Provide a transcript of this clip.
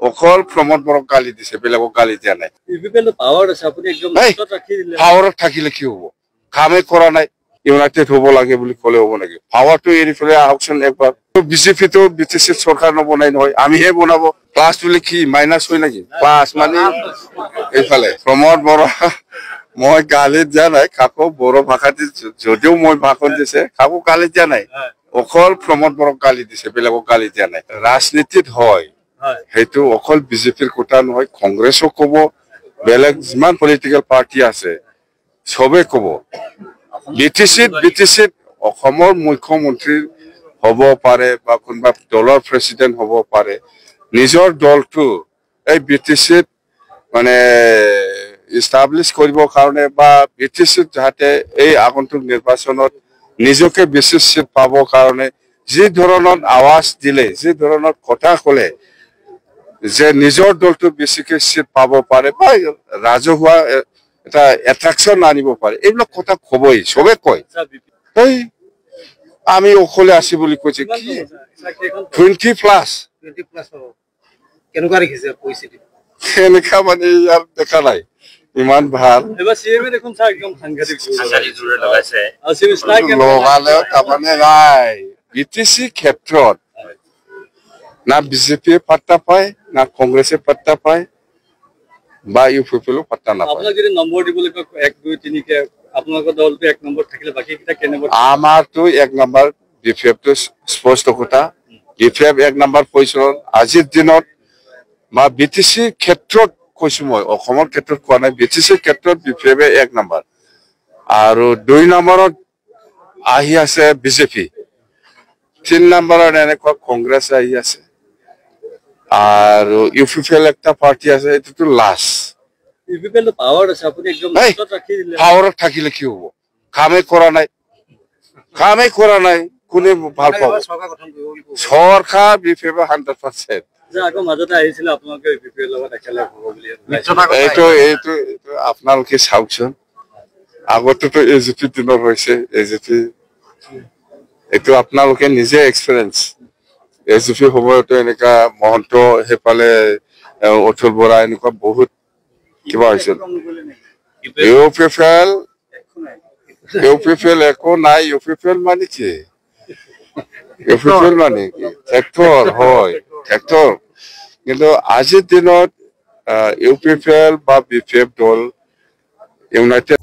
অকল প্ৰমোদ বৰক গালি দিছে, বেলেগক গালি দিয়া নাই। পাৱাৰত থাকিলে কি হব? কামে কৰা নাই, ইউনাইটেড হব লাগে বুলি কলে হব নেকি? পাৱাৰটো এৰি পেলাই আহকচোন একবাৰ। বিজেপিটো BTC চৰকাৰ নবনাই নহয়, আমিহে বনাব। প্লাছ বুলি কি মাইনাছ হয় নেকি? প্লাছ মানে এইফালে প্ৰমোদ বৰা মই গালি দিয়া নাই কাকো, বড়ো ভাষাত যদিও মই ভাষণ দিছে কাকো গালি দিয়া নাই, অকল প্ৰমোদ বৰক গালি দিছে, বেলেগক গালি দিয়া নাই। ৰাজনীতিত হয় সেইটো অকল বিজেপিৰ কথা নহয়, কংগ্ৰেছো কব, বেলেগ যিমান পলিটিকেল পাৰ্টি আছে চবে কব। BTC অসমৰ মুখ্যমন্ত্ৰী হব পাৰে বা কোনোবা দলৰ প্ৰেচিডেন্ট হব পাৰে, নিজৰ দলটো এই BTC মানে ইষ্টাব্লিছ কৰিবৰ কাৰণে বা BTC যাতে এই আগন্তুক নিৰ্বাচনত নিজকে বেছি চিট পাবৰ কাৰণে যি ধৰণৰ আৱাজ দিলে, যি ধৰণৰ কথা কলে যে নিজৰ দলটো বেছিকে চিট পাব পাৰে বা ৰাজহুৱা এটা এট্ৰাকচন আনিব পাৰে, এইবিলাক কথা কবই, চবে কয়। এই আমি অকলে আছি বুলি কৈছে কি 20+। এনেকা মানে ইয়াৰ দেখা নাই ইমান ভাল লগালেও তাৰমানে নাই। BTC ক্ষেত্ৰত না বিজেপিয়ে পাত্তা পায়, না কংগ্ৰেছে পাত্তা পায় বা UPPও পাত্তা নাপায়। আমাৰতো 1 নম্বৰ BPFটো স্পষ্ট কথা। BPF 1 নম্বৰ পজিশ্যনত আজিৰ দিনত বা BTC ক্ষেত্ৰত কৈছো, মই অসমৰ ক্ষেত্ৰত কোৱা নাই, BTC ক্ষেত্ৰত BPF 1 নম্বৰ আৰু 2 নম্বৰত আহি আছে বিজেপি, 3 নম্বৰত এনেকুৱা কংগ্ৰেছ আহি আছে আৰু UPPL একটা পাৰ্টি আছে, এইটোতো লাষ্ট। পাৱাৰত থাকিলে কি হব? কামে কৰা নাই, কোনে ভাল পাব? চৰকাৰ BPF 100%। এইটো আপোনালোকে চাওকচোন, আগতেতো AGP দিনৰ হৈছে, AGP এইটো আপোনালোকে নিজে এক্সপিৰিয়েঞ্চ। AGP সময়তো এনেকা মহন্ত, সেইফালে অতুল বৰা, এনেকুৱা বহুত কিবা হৈছিল। UPPL একো নাই। UPPL মানে কি? UPPL মানে কি? ট্ৰেক্টৰ হয়, ট্ৰেক্টৰ। কিন্তু আজিৰ দিনত UPPL বা BPF দল ইউনাইটেড